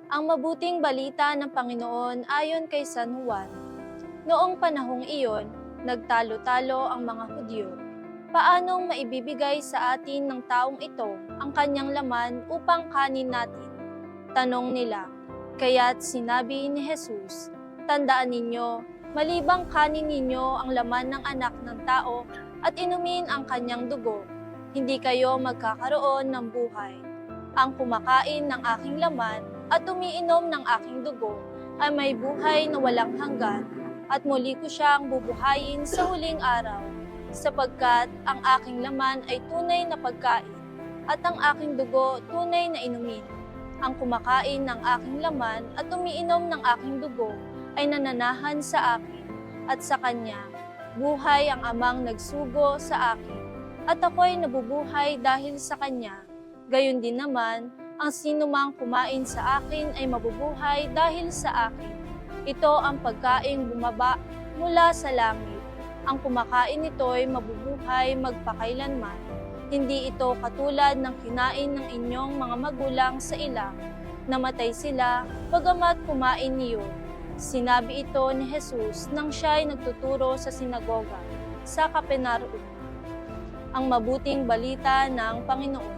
Ang mabuting balita ng Panginoon ayon kay San Juan. Noong panahong iyon, nagtalo-talo ang mga Hudyo. Paanong maibibigay sa atin ng taong ito ang kanyang laman upang kanin natin? Tanong nila. Kaya't sinabi ni Jesus, tandaan ninyo, malibang kanin ninyo ang laman ng anak ng tao at inumin ang kanyang dugo, hindi kayo magkakaroon ng buhay. Ang kumakain ng aking laman at umiinom ng aking dugo ay may buhay na walang hanggan, at muli ko siyang bubuhayin sa huling araw, sapagkat ang aking laman ay tunay na pagkain, at ang aking dugo tunay na inumin. Ang kumakain ng aking laman at umiinom ng aking dugo ay nananahan sa akin, at sa kanya, buhay ang amang nagsugo sa akin, at ako'y nabubuhay dahil sa kanya. Gayon din naman, ang sinumang kumain sa akin ay mabubuhay dahil sa akin. Ito ang pagkaing bumaba mula sa langit. Ang kumakain nito'y mabubuhay magpakailanman. Hindi ito katulad ng kinain ng inyong mga magulang sa ilang. Namatay sila, bagamat kumain niyo. Sinabi ito ni Jesus nang siya'y nagtuturo sa sinagoga sa Capernaum. Ang mabuting balita ng Panginoon.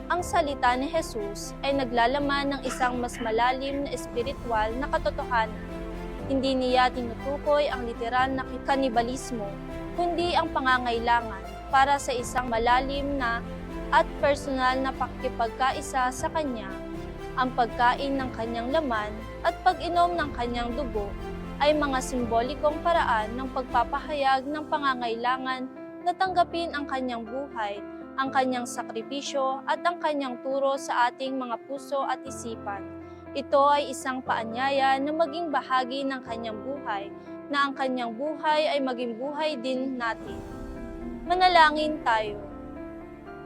Ang salita ni Jesus ay naglalaman ng isang mas malalim na espiritual na katotohanan. Hindi niya tinutukoy ang literal na kanibalismo, kundi ang pangangailangan para sa isang malalim na at personal na pakikipagkaisa sa Kanya. Ang pagkain ng Kanyang laman at pag-inom ng Kanyang dugo ay mga simbolikong paraan ng pagpapahayag ng pangangailangan na tanggapin ang Kanyang buhay, ang Kanyang sakripisyo at ang Kanyang turo sa ating mga puso at isipan. Ito ay isang paanyaya na maging bahagi ng Kanyang buhay, na ang Kanyang buhay ay maging buhay din natin. Manalangin tayo.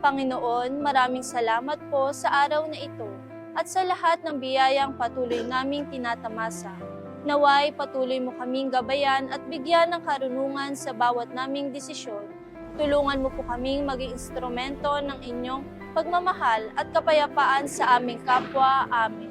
Panginoon, maraming salamat po sa araw na ito at sa lahat ng biyayang patuloy naming tinatamasa. Naway patuloy mo kaming gabayan at bigyan ng karunungan sa bawat naming desisyon. Tulungan mo po kaming maging instrumento ng inyong pagmamahal at kapayapaan sa aming kapwa. Amen.